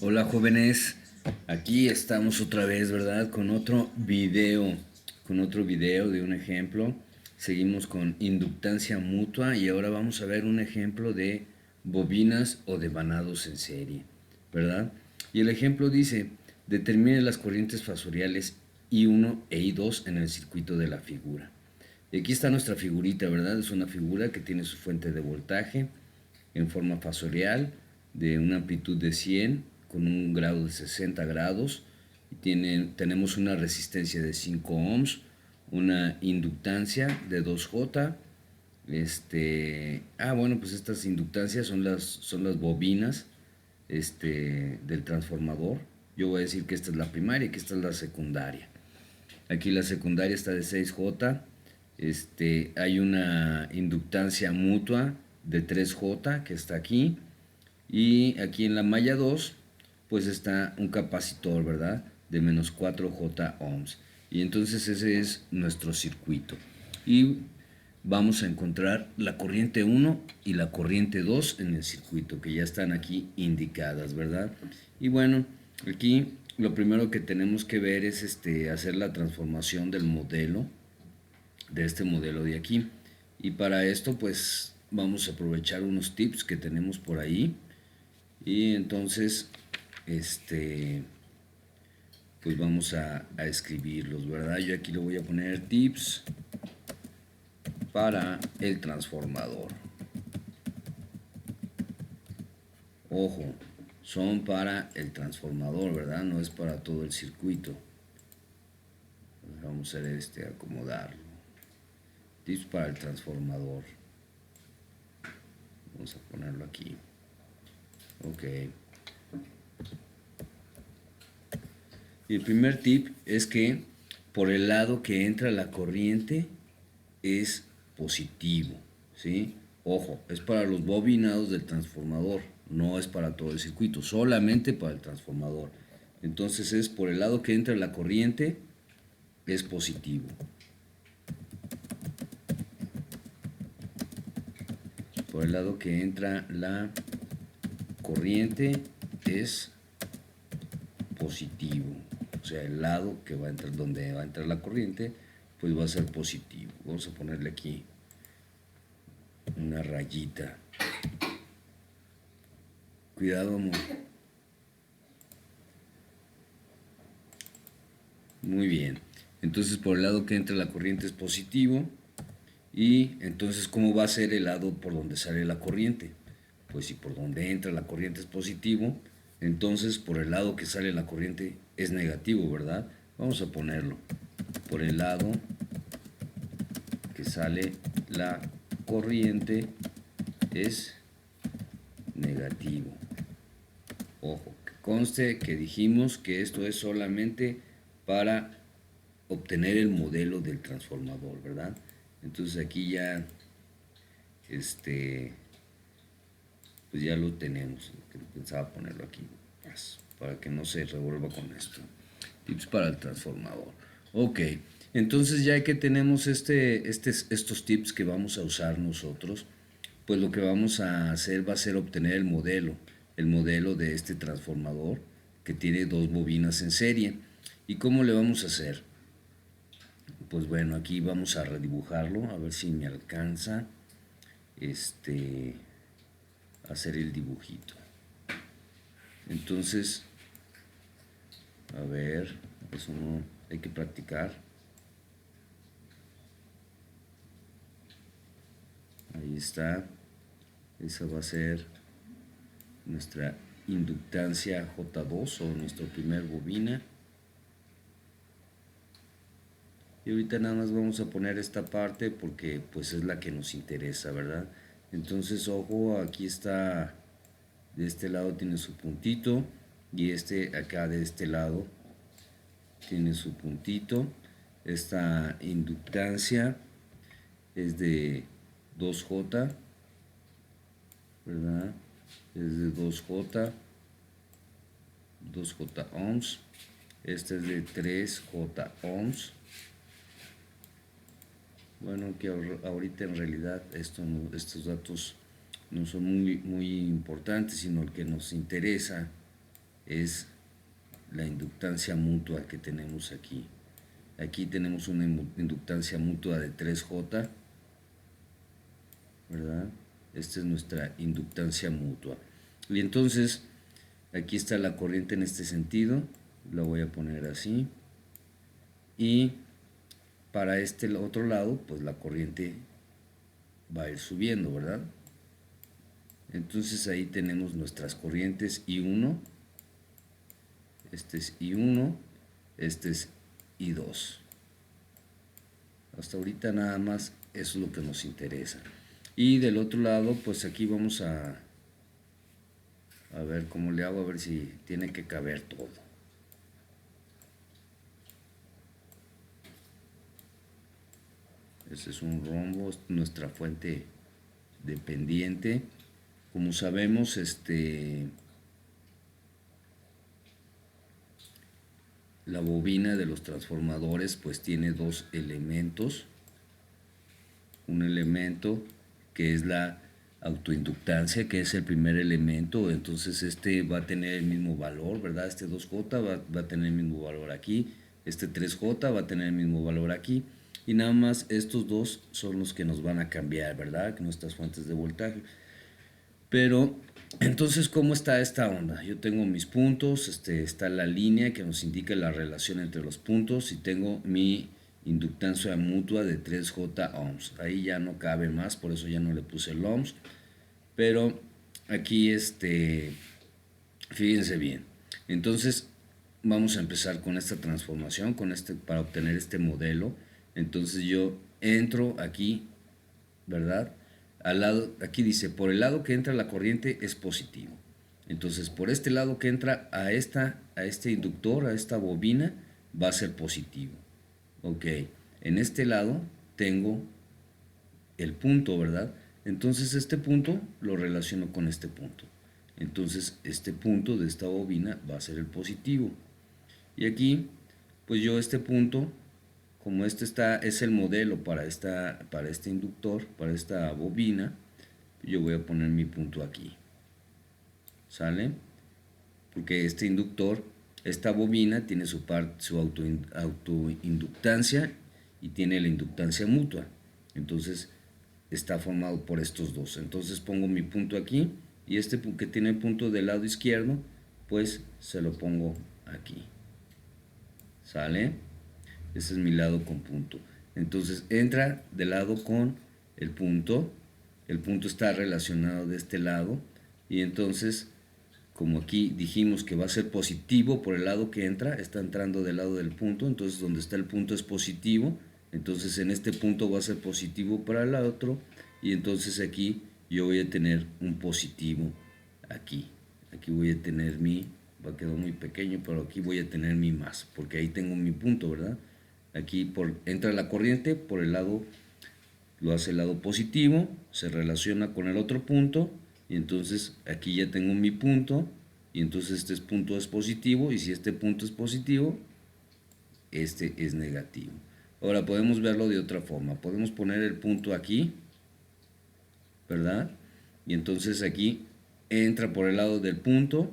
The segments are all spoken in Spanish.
Hola jóvenes, aquí estamos otra vez, ¿verdad? Con otro video de un ejemplo. Seguimos con inductancia mutua y ahora vamos a ver un ejemplo de bobinas o de vanados en serie, ¿verdad? Y el ejemplo dice, determine las corrientes fasoriales I1 e I2 en el circuito de la figura. Y aquí está nuestra figurita, ¿verdad? Es una figura que tiene su fuente de voltaje en forma fasorial de una amplitud de 100 con un grado de 60 grados. Tenemos una resistencia de 5 ohms, una inductancia de 2J. Bueno, pues estas inductancias son las bobinas del transformador. Yo voy a decir que esta es la primaria y que esta es la secundaria. Aquí la secundaria está de 6J. Hay una inductancia mutua de 3J que está aquí. Y aquí en la malla 2 pues está un capacitor, ¿verdad? De menos 4J ohms. Y entonces ese es nuestro circuito. Y vamos a encontrar la corriente 1 y la corriente 2 en el circuito, que ya están aquí indicadas, ¿verdad? Y bueno, aquí lo primero que tenemos que ver es hacer la transformación del modelo, de este modelo de aquí. Y para esto pues vamos a aprovechar unos tips que tenemos por ahí. Y entonces, pues vamos a escribirlos, ¿verdad? Yo aquí le voy a poner tips para el transformador. Ojo, son para el transformador, ¿verdad? No es para todo el circuito. Vamos a acomodarlo. Tips para el transformador. Vamos a ponerlo aquí. Ok. Y el primer tip es que por el lado que entra la corriente es positivo, ¿sí? Ojo, es para los bobinados del transformador, no es para todo el circuito, solamente para el transformador. Entonces es por el lado que entra la corriente es positivo. Por el lado que entra la corriente es positivo. O sea, el lado que va a entrar, donde va a entrar la corriente, pues va a ser positivo. Vamos a ponerle aquí una rayita. Cuidado, amor. Muy bien. Entonces, por el lado que entra la corriente es positivo. Y entonces, ¿cómo va a ser el lado por donde sale la corriente? Pues si por donde entra la corriente es positivo, entonces por el lado que sale la corriente es negativo, ¿verdad? Vamos a ponerlo. Por el lado que sale la corriente es negativo. Ojo, que conste que dijimos que esto es solamente para obtener el modelo del transformador, ¿verdad? Entonces aquí ya, pues ya lo tenemos. Pensaba ponerlo aquí, para que no se revuelva con esto. Tips para el transformador. Ok, entonces ya que tenemos estos tips que vamos a usar nosotros, pues lo que vamos a hacer va a ser obtener el modelo de este transformador que tiene dos bobinas en serie. ¿Y cómo le vamos a hacer? Pues bueno, aquí vamos a redibujarlo, a ver si me alcanza hacer el dibujito. Entonces, a ver, eso no, hay que practicar. Ahí está. Esa va a ser nuestra inductancia J2 o nuestra primer bobina. Y ahorita nada más vamos a poner esta parte porque pues es la que nos interesa, ¿verdad? Entonces, ojo, aquí está, de este lado tiene su puntito y acá de este lado tiene su puntito. Esta inductancia es de 2J, ¿verdad? Es de 2J ohms. Este es de 3J ohms. Bueno, que ahorita en realidad estos datos no son muy importantes, sino el que nos interesa es la inductancia mutua que tenemos aquí. Aquí tenemos una inductancia mutua de 3J, ¿verdad? Esta es nuestra inductancia mutua. Y entonces, aquí está la corriente en este sentido, la voy a poner así. Y para este otro lado, pues la corriente va a ir subiendo, ¿verdad? Entonces ahí tenemos nuestras corrientes I1, este es I1, este es I2. Hasta ahorita nada más eso es lo que nos interesa. Y del otro lado, pues aquí vamos a ver cómo le hago, a ver si tiene que caber todo. Este es un rombo, nuestra fuente dependiente. Como sabemos, la bobina de los transformadores pues tiene dos elementos. Un elemento que es la autoinductancia, que es el primer elemento, entonces este va a tener el mismo valor, ¿verdad? Este 2J va a tener el mismo valor aquí, este 3J va a tener el mismo valor aquí, y nada más estos dos son los que nos van a cambiar, ¿verdad? Nuestras fuentes de voltaje. Pero, entonces, ¿cómo está esta onda? Yo tengo mis puntos, está la línea que nos indica la relación entre los puntos, y tengo mi inductancia mutua de 3J ohms. Ahí ya no cabe más, por eso ya no le puse el ohms. Pero aquí, fíjense bien. Entonces, vamos a empezar con esta transformación, para obtener este modelo. Entonces yo entro aquí, ¿verdad? Al lado, aquí dice, por el lado que entra la corriente es positivo. Entonces, por este lado que entra a este inductor, a esta bobina, va a ser positivo. Ok, en este lado tengo el punto, ¿verdad? Entonces este punto lo relaciono con este punto. Entonces este punto de esta bobina va a ser el positivo. Y aquí, pues yo este punto, como es el modelo para este inductor, para esta bobina, yo voy a poner mi punto aquí. ¿Sale? Porque este inductor, esta bobina tiene su autoinductancia y tiene la inductancia mutua. Entonces está formado por estos dos. Entonces pongo mi punto aquí, y este que tiene el punto del lado izquierdo, pues se lo pongo aquí. ¿Sale? Ese es mi lado con punto. Entonces entra del lado con el punto está relacionado de este lado, y entonces, como aquí dijimos que va a ser positivo por el lado que entra, está entrando del lado del punto, entonces donde está el punto es positivo, entonces en este punto va a ser positivo para el otro, y entonces aquí yo voy a tener un positivo aquí voy a tener va a quedar muy pequeño, pero aquí voy a tener mi más, porque ahí tengo mi punto, ¿verdad? Aquí entra la corriente por el lado, lo hace el lado positivo, se relaciona con el otro punto, y entonces aquí ya tengo mi punto, y entonces este punto es positivo, y si este punto es positivo, este es negativo. Ahora podemos verlo de otra forma, podemos poner el punto aquí, ¿verdad? Y entonces aquí entra por el lado del punto,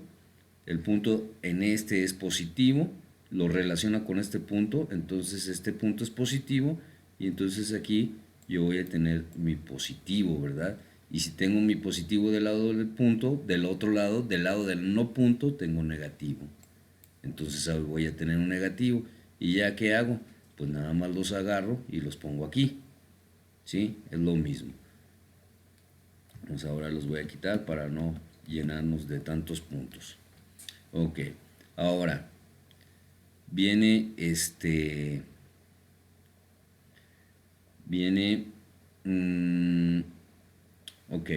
el punto en este es positivo, lo relaciona con este punto, entonces este punto es positivo, y entonces aquí yo voy a tener mi positivo, ¿verdad? Y si tengo mi positivo del lado del punto, del otro lado, del lado del no punto, tengo negativo. Entonces voy a tener un negativo, y ya ¿qué hago? Pues nada más los agarro y los pongo aquí, ¿sí? Es lo mismo. Pues ahora los voy a quitar para no llenarnos de tantos puntos. Ok, ahora viene ok,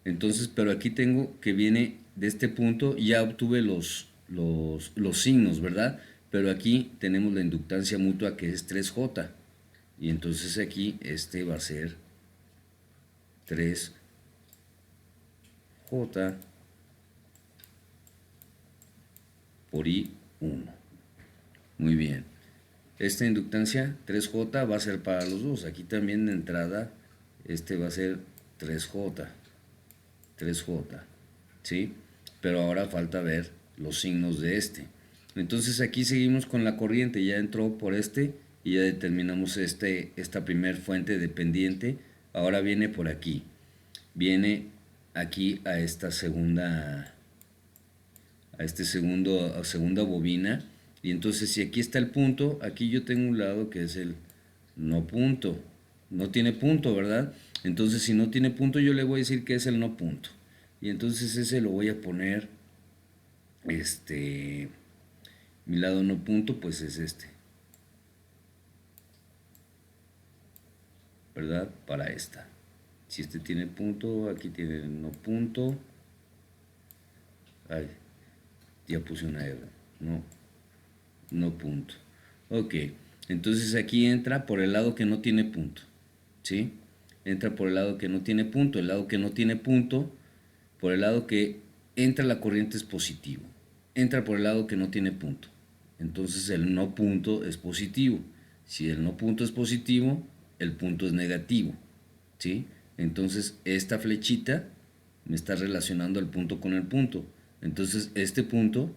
entonces, pero aquí tengo que viene de este punto, ya obtuve los signos, ¿verdad? Pero aquí tenemos la inductancia mutua, que es 3J, y entonces aquí va a ser 3J por I1. Muy bien. Esta inductancia 3J va a ser para los dos. Aquí también de entrada va a ser 3J, ¿sí? Pero ahora falta ver los signos de este. Entonces aquí seguimos con la corriente, ya entró por este y ya determinamos esta primer fuente dependiente. Ahora viene por aquí, viene aquí a esta segunda, a segunda bobina. Y entonces si aquí está el punto, aquí yo tengo un lado que es el no punto, no tiene punto, ¿verdad? Entonces si no tiene punto yo le voy a decir que es el no punto. Y entonces ese lo voy a poner, mi lado no punto pues es este, ¿verdad? Para esta. Si este tiene punto, aquí tiene no punto. Ay, ya puse una R. No punto. Ok, entonces aquí entra por el lado que no tiene punto. ¿Sí? Entra por el lado que no tiene punto. El lado que no tiene punto, por el lado que entra la corriente es positivo. Entra por el lado que no tiene punto. Entonces el no punto es positivo. Si el no punto es positivo, el punto es negativo. ¿Sí? Entonces esta flechita me está relacionando el punto con el punto. Entonces este punto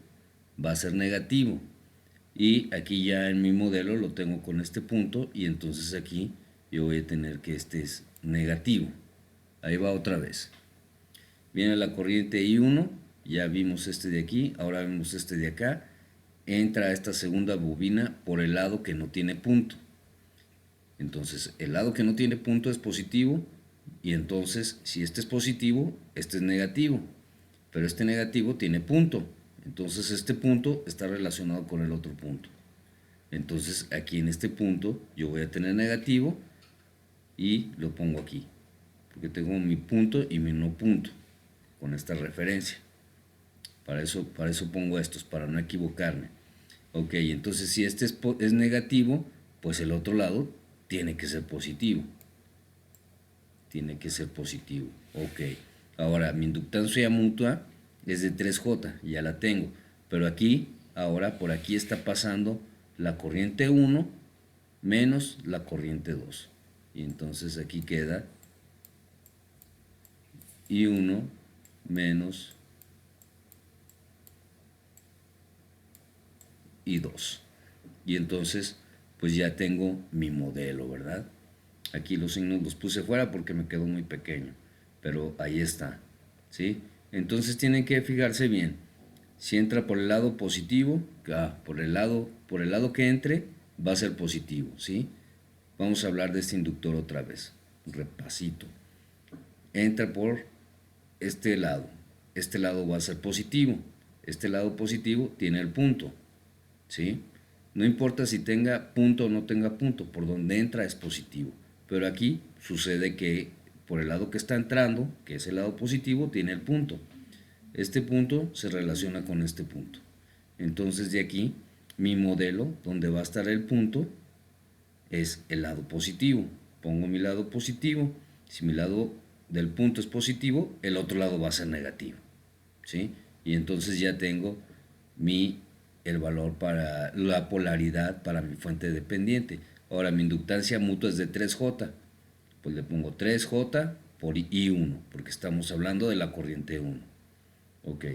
va a ser negativo. Y aquí ya en mi modelo lo tengo con este punto y entonces aquí yo voy a tener que este es negativo. Ahí va otra vez. Viene la corriente I1, ya vimos este de aquí, ahora vemos este de acá. Entra a esta segunda bobina por el lado que no tiene punto. Entonces el lado que no tiene punto es positivo y entonces si este es positivo, este es negativo. Pero este negativo tiene punto. Entonces este punto está relacionado con el otro punto. Entonces aquí en este punto yo voy a tener negativo y lo pongo aquí. Porque tengo mi punto y mi no punto con esta referencia. Para eso pongo estos, para no equivocarme. Ok, entonces si este es negativo, pues el otro lado tiene que ser positivo. Tiene que ser positivo. Ok, ahora mi inductancia mutua es de 3J, ya la tengo. Pero aquí, ahora por aquí está pasando la corriente 1 menos la corriente 2. Y entonces aquí queda I1 menos I2. Y entonces, pues ya tengo mi modelo, ¿verdad? Aquí los signos los puse fuera porque me quedó muy pequeño. Pero ahí está, ¿sí? Entonces tienen que fijarse bien. Si entra por el lado positivo, por el lado que entre, va a ser positivo, ¿sí? Vamos a hablar de este inductor otra vez. Repasito. Entra por este lado. Este lado va a ser positivo. Este lado positivo tiene el punto, ¿sí? No importa si tenga punto o no tenga punto, por donde entra es positivo. Pero aquí sucede que por el lado que está entrando, que es el lado positivo, tiene el punto. Este punto se relaciona con este punto. Entonces de aquí, mi modelo, donde va a estar el punto, es el lado positivo. Pongo mi lado positivo. Si mi lado del punto es positivo, el otro lado va a ser negativo, ¿sí? Y entonces ya tengo el valor para la polaridad para mi fuente dependiente. Ahora mi inductancia mutua es de 3J. Pues le pongo 3J por I1, porque estamos hablando de la corriente 1. Ok.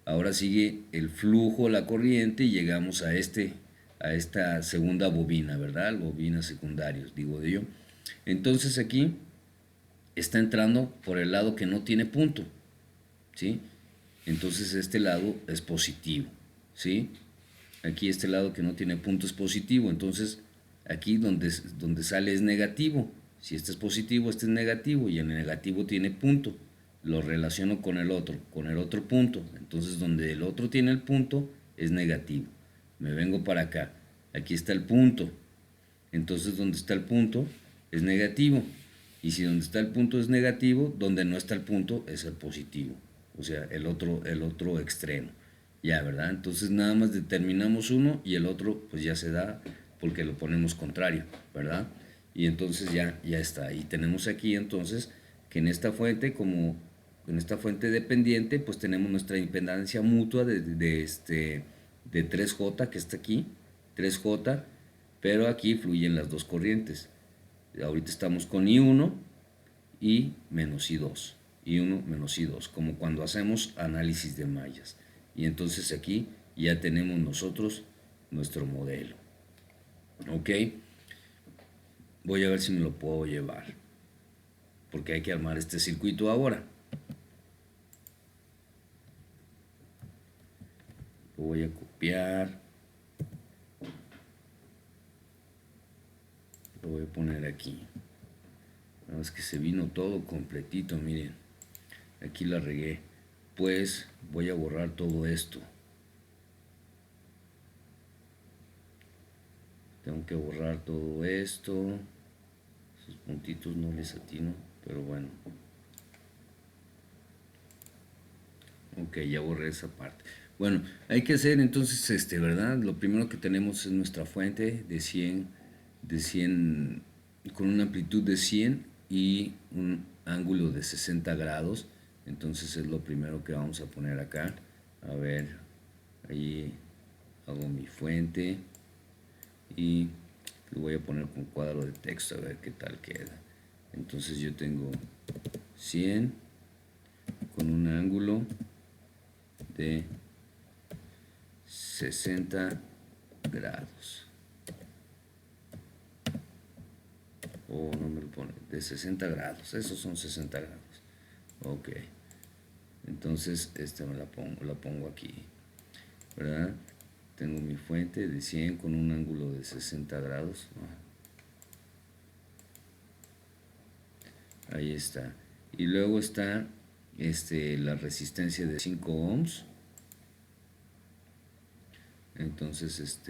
Ahora sigue el flujo, la corriente y llegamos a esta segunda bobina, ¿verdad? Bobinas secundarios, digo de yo. Entonces aquí está entrando por el lado que no tiene punto, ¿sí? Entonces este lado es positivo, ¿sí? Aquí este lado que no tiene punto es positivo, entonces aquí donde sale es negativo. Si este es positivo, este es negativo y el negativo tiene punto. Lo relaciono con el otro punto. Entonces donde el otro tiene el punto es negativo. Me vengo para acá. Aquí está el punto. Entonces donde está el punto es negativo. Y si donde está el punto es negativo, donde no está el punto es el positivo. O sea, el otro extremo. Ya, ¿verdad? Entonces nada más determinamos uno y el otro pues ya se da porque lo ponemos contrario, ¿verdad? Y entonces ya está. Y tenemos aquí entonces que en esta fuente, como en esta fuente dependiente, pues tenemos nuestra impedancia mutua de 3J que está aquí, 3J, pero aquí fluyen las dos corrientes. Ahorita estamos con I1 y menos I2. I1 menos I2, como cuando hacemos análisis de mallas. Y entonces aquí ya tenemos nosotros nuestro modelo. ¿Ok? Voy a ver si me lo puedo llevar, porque hay que armar este circuito ahora. Lo voy a copiar, lo voy a poner aquí. Nada más que se vino todo completito, miren. Aquí la regué. Pues voy a borrar todo esto. Tengo que borrar todo esto. Esos puntitos no les atino, pero bueno. Ok, ya borré esa parte. Bueno, hay que hacer entonces, ¿verdad? Lo primero que tenemos es nuestra fuente de 100, con una amplitud de 100 y un ángulo de 60 grados. Entonces es lo primero que vamos a poner acá. A ver, ahí hago mi fuente y lo voy a poner con cuadro de texto a ver qué tal queda. Entonces yo tengo 100 con un ángulo de 60 grados. O no me lo pone, de 60 grados, esos son 60 grados. Ok, entonces la pongo aquí, ¿verdad? Tengo mi fuente de 100 con un ángulo de 60 grados. Ahí está. Y luego está la resistencia de 5 ohms. Entonces,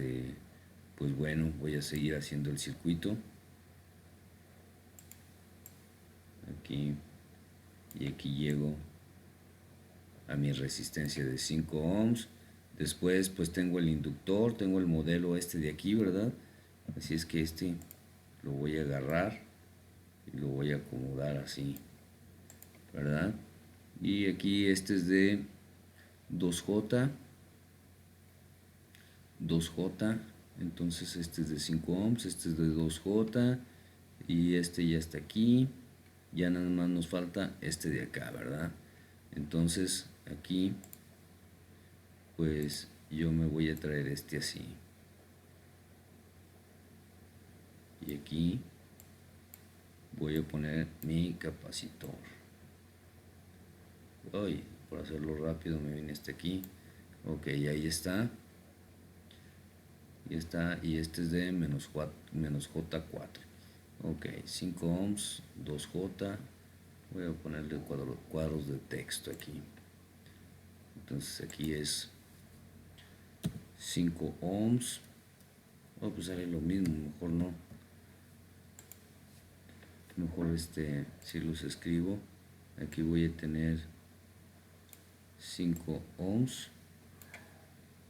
pues bueno, voy a seguir haciendo el circuito. Aquí y aquí llego a mi resistencia de 5 ohms. Después pues tengo el inductor, tengo el modelo de aquí, ¿verdad? Así es que lo voy a agarrar y lo voy a acomodar así, ¿verdad? Y aquí este es de 2J, entonces este es de 5 ohms, este es de 2J y este ya está aquí. Ya nada más nos falta de acá, ¿verdad? Entonces aquí pues yo me voy a traer así. Y aquí voy a poner mi capacitor. Ay, por hacerlo rápido me viene aquí. Ok, ahí está. Y está, y este es de menos J4. Ok, 5 ohms, 2J. Voy a ponerle cuadros de texto aquí. Entonces aquí es 5 ohms. Oh, pues sale lo mismo, mejor no. Mejor si los escribo. Aquí voy a tener 5 ohms.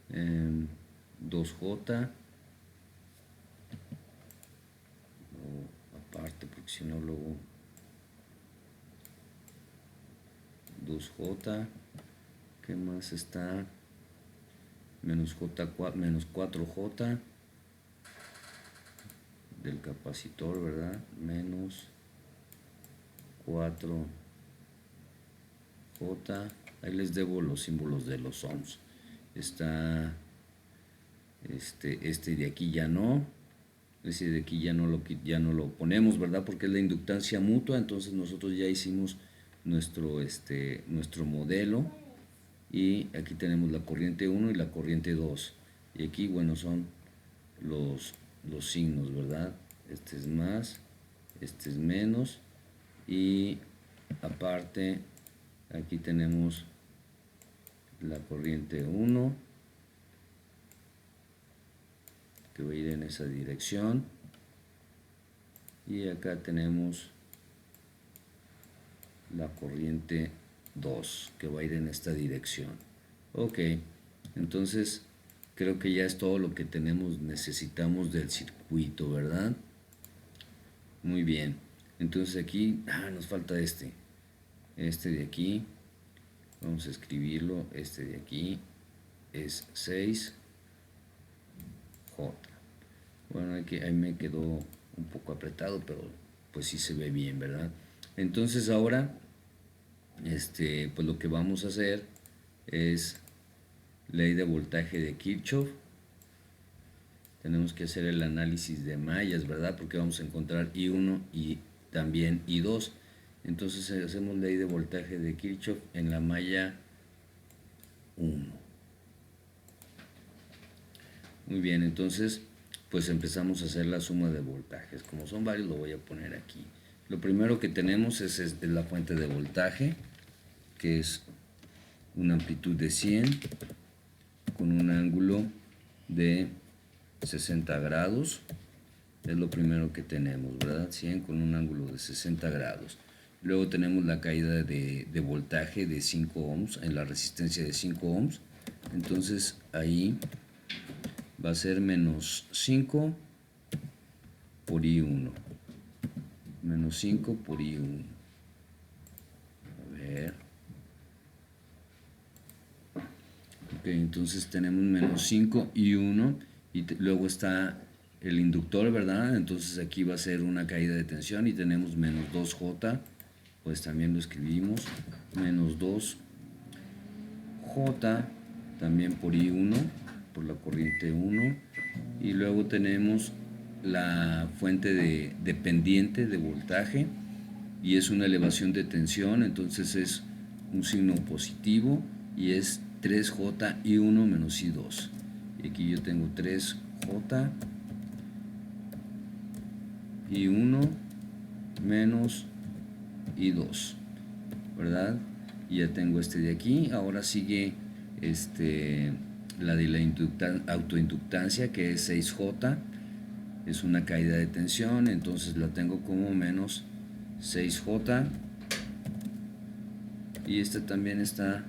2J. Aparte, porque si no luego 2J. ¿Qué más está? Menos 4J del capacitor, ¿verdad? Menos 4J. Ahí les debo los símbolos de los ohms. Está de aquí ya no. Ese de aquí ya no lo ponemos, ¿verdad? Porque es la inductancia mutua. Entonces nosotros ya hicimos nuestro modelo. Y aquí tenemos la corriente 1 y la corriente 2. Y aquí, bueno, son los signos, ¿verdad? Este es más, este es menos. Y aparte, aquí tenemos la corriente 1, que va a ir en esa dirección. Y acá tenemos la corriente 2, que va a ir en esta dirección. Ok, entonces creo que ya es todo lo que necesitamos del circuito, ¿verdad? Muy bien. Entonces aquí nos falta este de aquí. Vamos a escribirlo. Este de aquí es 6J. Bueno, ahí me quedó un poco apretado, pero pues sí se ve bien, ¿verdad? Entonces ahora pues lo que vamos a hacer es ley de voltaje de Kirchhoff. Tenemos que hacer el análisis de mallas, ¿verdad? Porque vamos a encontrar I1 y también I2. Entonces hacemos ley de voltaje de Kirchhoff en la malla 1. Muy bien, entonces pues empezamos a hacer la suma de voltajes. Como son varios, lo voy a poner aquí. Lo primero que tenemos es la fuente de voltaje, que es una amplitud de 100 con un ángulo de 60 grados. Es lo primero que tenemos, ¿verdad? 100 con un ángulo de 60 grados. Luego tenemos la caída de voltaje de 5 ohms, en la resistencia de 5 ohms. Entonces ahí va a ser menos 5 por I1. Menos 5 por I1. A ver. Ok, entonces tenemos menos 5 I1 y luego está el inductor, ¿verdad? Entonces aquí va a ser una caída de tensión y tenemos menos 2J, pues también lo escribimos, menos 2J también por I1, por la corriente 1, y luego tenemos la fuente dependiente de voltaje y es una elevación de tensión, entonces es un signo positivo y es 3J I1 menos I2. Y aquí yo tengo 3J I1 menos I2, ¿verdad? Y ya tengo este de aquí. Ahora sigue la de la autoinductancia, que es 6J. Es una caída de tensión, entonces la tengo como menos 6J. Y esta también está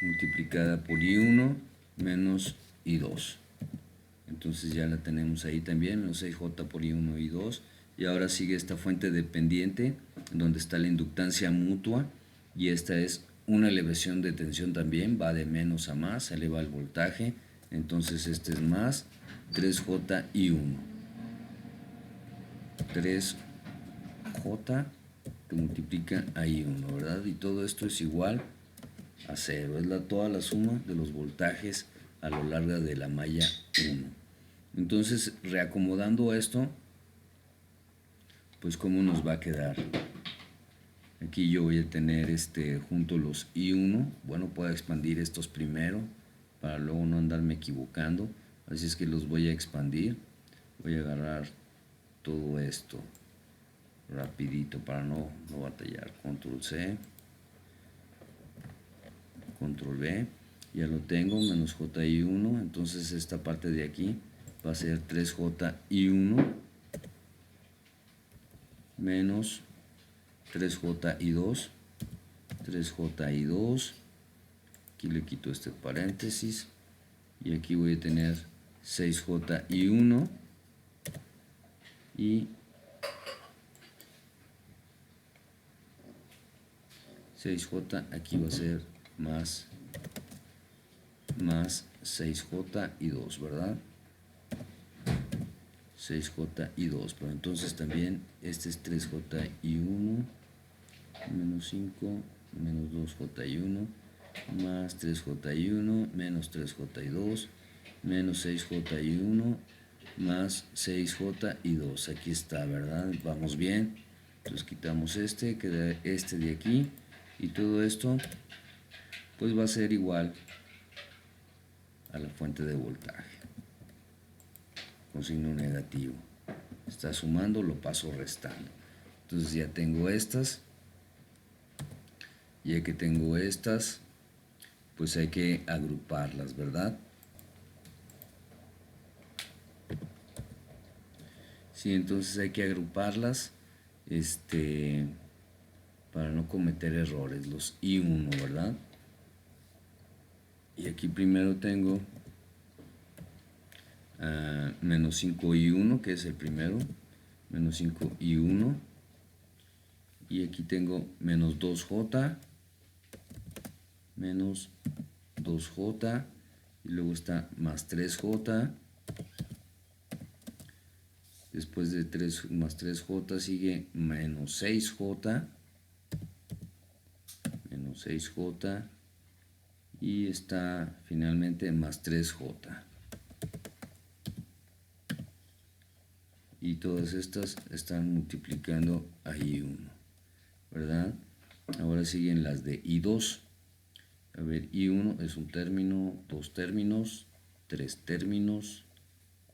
multiplicada por I1 menos I2. Entonces ya la tenemos ahí también, menos 6J por I1 y I2. Y ahora sigue esta fuente dependiente, donde está la inductancia mutua. Y esta es una elevación de tensión también, va de menos a más, se eleva el voltaje. Entonces este es más 3J I1. 3J que multiplica a I1, ¿verdad? Y todo esto es igual a 0. Es toda la suma de los voltajes a lo largo de la malla 1. Entonces, reacomodando esto, pues cómo nos va a quedar. Aquí yo voy a tener junto los I1. Bueno, puedo expandir estos primero para luego no andarme equivocando. Así es que los voy a expandir. Voy a agarrar todo esto rapidito para no batallar. Control C, Control V, ya lo tengo, menos JI1. Entonces esta parte de aquí va a ser 3JI1 menos 3JI2. 3JI2. Aquí le quito este paréntesis. Y aquí voy a tener 6JI1 y 6J, aquí va a ser más 6J y 2, ¿verdad? 6J y 2, pero entonces también este es 3J y 1, menos 5, menos 2J y 1, más 3J y 1, menos 3J y 2, menos 6J y 1, más 6J y 2. Aquí está, ¿verdad? Vamos bien. Entonces quitamos queda este de aquí. Y todo esto, pues va a ser igual a la fuente de voltaje. Con signo negativo. Está sumando, lo paso restando. Entonces ya tengo estas. Ya que tengo estas, pues hay que agruparlas, ¿verdad? Sí, entonces hay que agruparlas para no cometer errores, los I1, ¿verdad? Y aquí primero tengo menos 5I1, que es el primero, menos 5I1, y aquí tengo menos 2J, menos 2J, y luego está más 3J. Después de 3 más 3J sigue menos 6J menos 6J y está finalmente más 3J. Y todas estas están multiplicando a I1, ¿verdad? Ahora siguen las de I2. A ver, I1 es un término, 2 términos, 3 términos,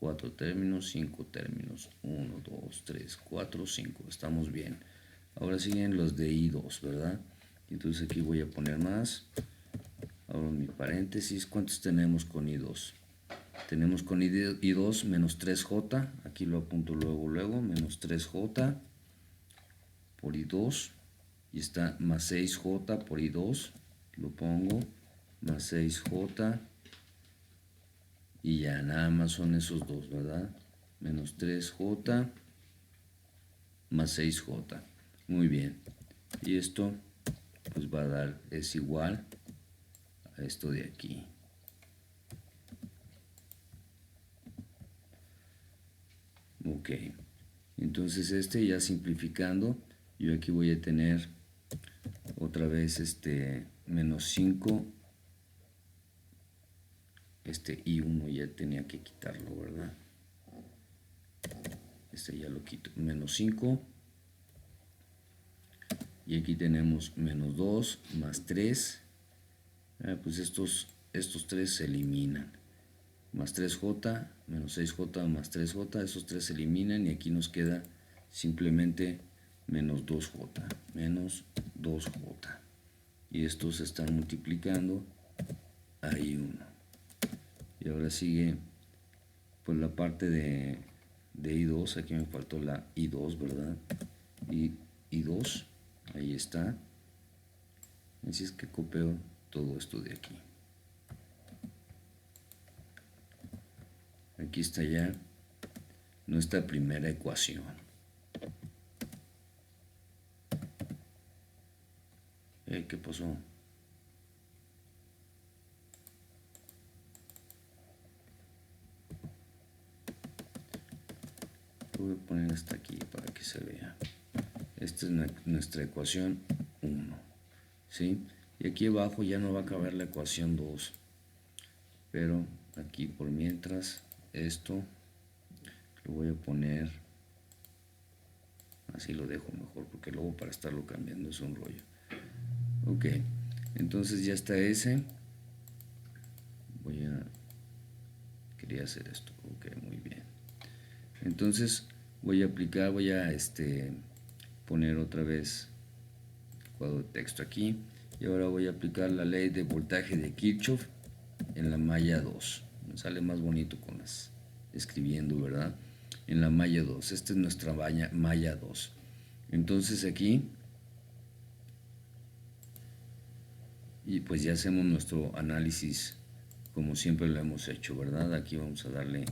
4 términos, 5 términos, 1, 2, 3, 4, 5, estamos bien. Ahora siguen los de I2, ¿verdad? Entonces aquí voy a poner más, abro mi paréntesis. ¿Cuántos tenemos con I2? Tenemos con I2 menos 3J, aquí lo apunto luego, menos 3J por I2, y está más 6J por I2, lo pongo, más 6J, y ya nada más son esos dos, ¿verdad? Menos 3J más 6J. Muy bien. Y esto pues va a dar, es igual a esto de aquí. Ok. Entonces ya simplificando, yo aquí voy a tener otra vez menos 5. I1 ya tenía que quitarlo, ¿verdad? Ya lo quito. Menos 5. Y aquí tenemos menos 2 más 3. Pues estos 3 se eliminan. Más 3J, menos 6J más 3J. Esos 3 se eliminan y aquí nos queda simplemente menos 2J. Menos 2J. Y estos se están multiplicando a I1. Y ahora sigue pues la parte de I2. Aquí me faltó la I2, ¿verdad? Y I2, ahí está. Así es que copio todo esto de aquí. Aquí está ya nuestra primera ecuación. ¿Qué pasó? Lo voy a poner hasta aquí para que se vea. Esta es nuestra ecuación 1, ¿sí? Y aquí abajo ya no va a caber la ecuación 2. Pero aquí por mientras, esto lo voy a poner, así lo dejo mejor, porque luego para estarlo cambiando es un rollo. Ok, entonces ya está ese. Quería hacer esto. Ok, muy bien. Entonces voy a poner otra vez cuadro de texto aquí. Y ahora voy a aplicar la ley de voltaje de Kirchhoff en la malla 2. Me sale más bonito con las escribiendo, ¿verdad? En la malla 2. Esta es nuestra malla 2. Entonces aquí, y pues ya hacemos nuestro análisis como siempre lo hemos hecho, ¿verdad? Aquí vamos a darle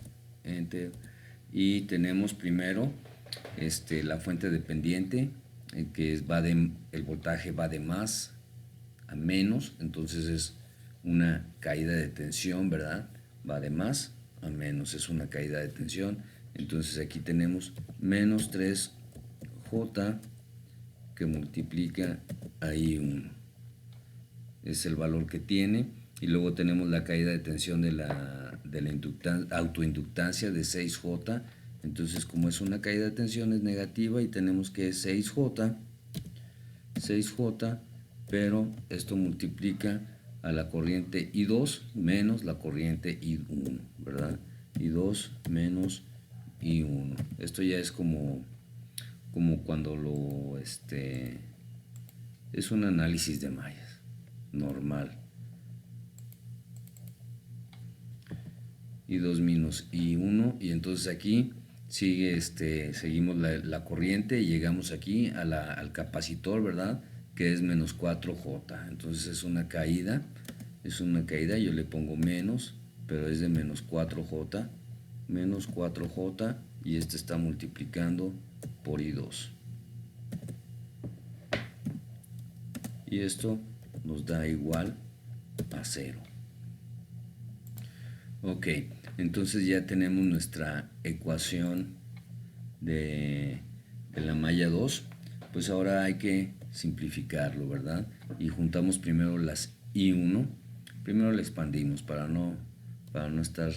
Enter. Y tenemos primero la fuente dependiente, que el voltaje va de más a menos, entonces es una caída de tensión, ¿verdad? Va de más a menos, es una caída de tensión. Entonces aquí tenemos menos 3J que multiplica a I1. Es el valor que tiene. Y luego tenemos la caída de tensión de la autoinductancia de 6J. Entonces, como es una caída de tensión, es negativa y tenemos que 6J, pero esto multiplica a la corriente I2 menos la corriente I1, ¿verdad? I2 menos I1. Esto ya es como cuando es un análisis de mallas normal. I2 menos I1, y entonces aquí sigue seguimos la corriente y llegamos aquí al capacitor, ¿verdad? Que es menos 4J. Entonces es una caída, yo le pongo menos, pero es de menos 4J, y está multiplicando por I2. Y esto nos da igual a 0. Ok, entonces ya tenemos nuestra ecuación de la malla 2. Pues ahora hay que simplificarlo, ¿verdad? Y juntamos primero las I1, primero le expandimos para no estar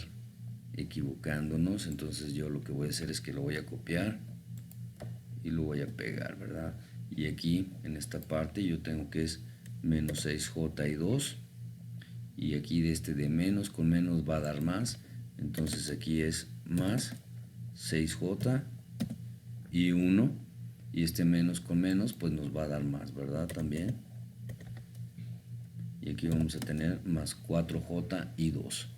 equivocándonos. Entonces yo lo que voy a hacer es que lo voy a copiar y lo voy a pegar, ¿verdad? Y aquí en esta parte yo tengo que es menos 6J y 2, y aquí de de menos con menos va a dar más, entonces aquí es más 6J y 1, y menos con menos pues nos va a dar más, ¿verdad? También, y aquí vamos a tener más 4J y 2.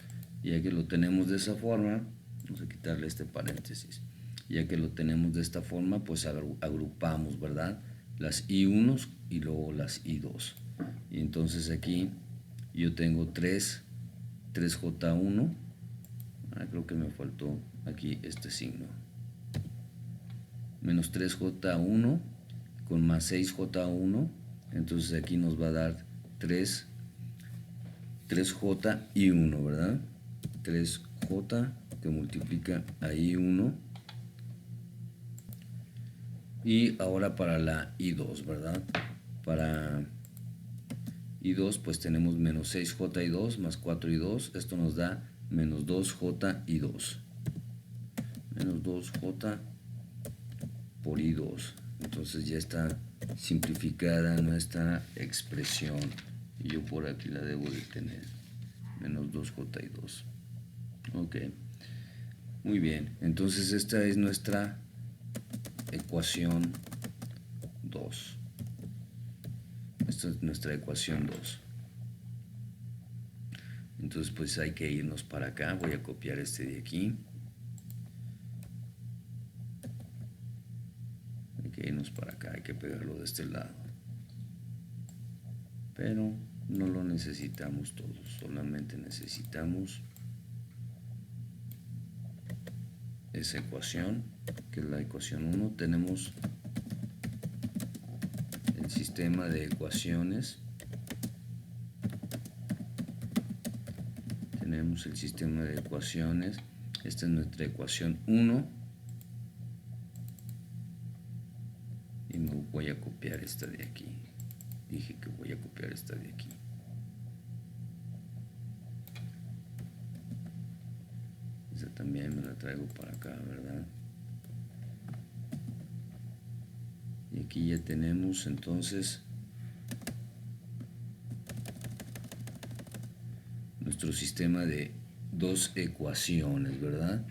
Ya que lo tenemos de esa forma, vamos a quitarle este paréntesis. Ya que lo tenemos de esta forma, pues agrupamos, ¿verdad? Las I1 y luego las I2. Y entonces aquí yo tengo 3J1. Creo que me faltó aquí este signo. Menos 3J1 con más 6J1. Entonces aquí nos va a dar 3J y 1, ¿verdad? 3J que multiplica a I1. Y ahora para la I2, ¿verdad? Para I2 pues tenemos menos 6J y 2 más 4 y 2. Esto nos da menos 2J y 2. Menos 2J por I2. Entonces ya está simplificada nuestra expresión. Y yo por aquí la debo de tener. Menos 2J y 2. Ok. Muy bien. Entonces esta es nuestra ecuación 2. Esta es nuestra ecuación 2. Entonces pues hay que irnos para acá. Voy a copiar este de aquí. Hay que irnos para acá. Hay que pegarlo de este lado. Pero no lo necesitamos todo. Solamente necesitamos esa ecuación, que es la ecuación 1. Tenemos el sistema de ecuaciones. Tenemos el sistema de ecuaciones. Esta es nuestra ecuación 1. Y me voy a copiar esta de aquí. Dije que voy a copiar esta de aquí. Esta también me la traigo para acá, ¿verdad? Y aquí ya tenemos entonces nuestro sistema de dos ecuaciones, ¿verdad?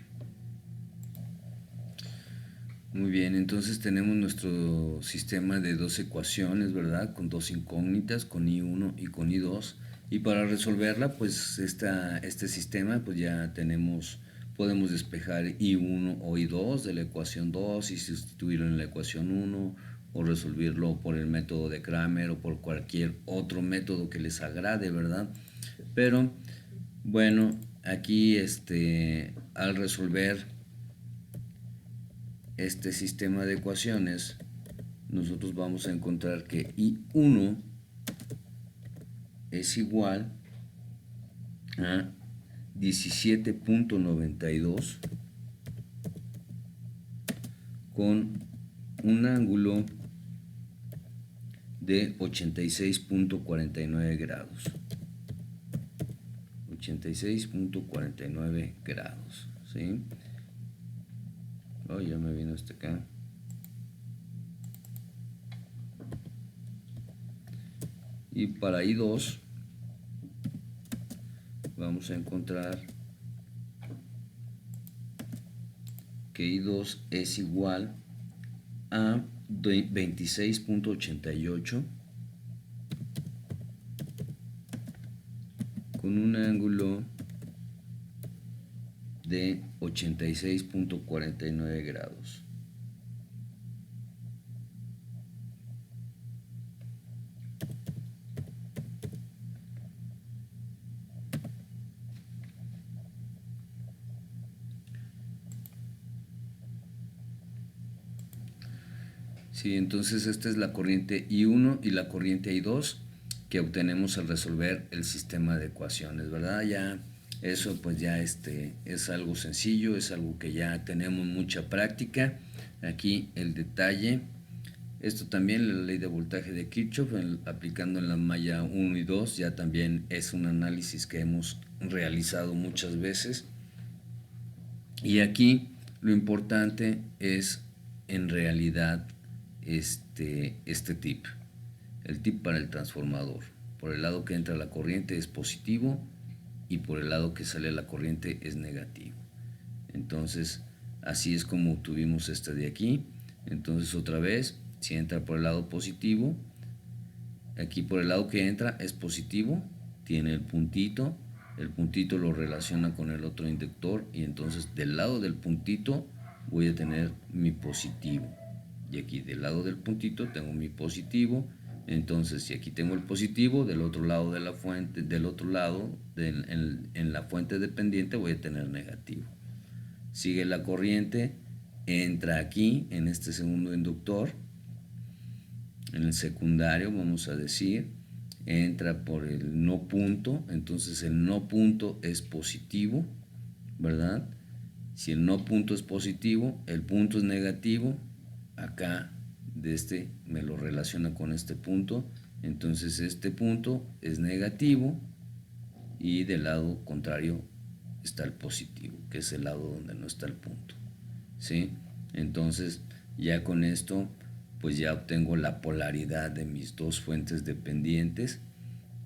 Muy bien, entonces tenemos nuestro sistema de dos ecuaciones, ¿verdad? Con dos incógnitas, con I1 y con I2. Y para resolverla, pues este sistema, pues ya podemos despejar I1 o I2 de la ecuación 2 y sustituirlo en la ecuación 1, o resolverlo por el método de Cramer o por cualquier otro método que les agrade, ¿verdad? Pero, bueno, aquí al resolver este sistema de ecuaciones, nosotros vamos a encontrar que I1 es igual a 17.92 con un ángulo de 86.49 grados. 86.49 grados, ¿sí? Oh, ya me vino hasta acá. Y para I2 vamos a encontrar que I2 es igual a 26.88 con un ángulo de 86.49 grados. Sí, entonces esta es la corriente I1 y la corriente I2 que obtenemos al resolver el sistema de ecuaciones, ¿verdad? Ya eso pues ya es algo sencillo, es algo que ya tenemos mucha práctica. Aquí el detalle Esto también, la ley de voltaje de Kirchhoff, aplicando en la malla 1 y 2, ya también es un análisis que hemos realizado muchas veces. Y aquí lo importante es en realidad este tip. El tip para el transformador. Por el lado que entra la corriente es positivo y por el lado que sale la corriente es negativo. Entonces, así es como obtuvimos este de aquí. Entonces, otra vez, si entra por el lado positivo, aquí por el lado que entra es positivo, tiene el puntito lo relaciona con el otro inductor y entonces del lado del puntito voy a tener mi positivo. Y aquí del lado del puntito tengo mi positivo. Entonces, si aquí tengo el positivo, del otro lado de la fuente, en la fuente dependiente voy a tener negativo. Sigue la corriente, entra aquí en este segundo inductor, en el secundario vamos a decir, entra por el no punto, entonces el no punto es positivo, ¿verdad? Si el no punto es positivo, el punto es negativo, acá de este me lo relaciona con este punto, entonces este punto es negativo y del lado contrario está el positivo, que es el lado donde no está el punto, ¿sí? Entonces ya con esto pues ya obtengo la polaridad de mis dos fuentes dependientes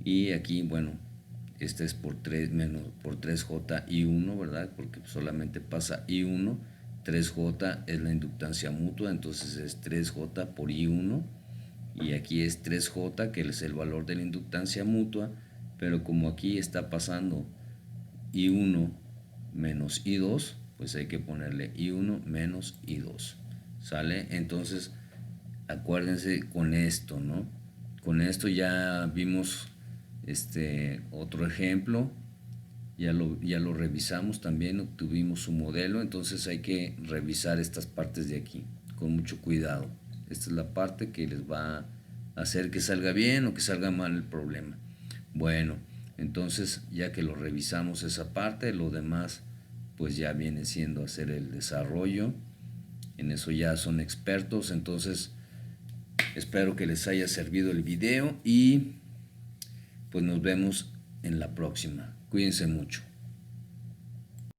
y aquí, bueno, esta es por 3J I1, ¿verdad? Porque solamente pasa I1, 3J es la inductancia mutua, entonces es 3J por I1 y aquí es 3J, que es el valor de la inductancia mutua, pero como aquí está pasando I1 menos I2, pues hay que ponerle I1 menos I2, ¿sale? Entonces, acuérdense con esto, ¿no? Con esto ya vimos otro ejemplo, ya lo revisamos también, obtuvimos su modelo, entonces hay que revisar estas partes de aquí con mucho cuidado. Esta es la parte que les va a hacer que salga bien o que salga mal el problema. Bueno, entonces ya que lo revisamos esa parte, lo demás pues ya viene siendo hacer el desarrollo. En eso ya son expertos, entonces espero que les haya servido el video y pues nos vemos en la próxima. Cuídense mucho.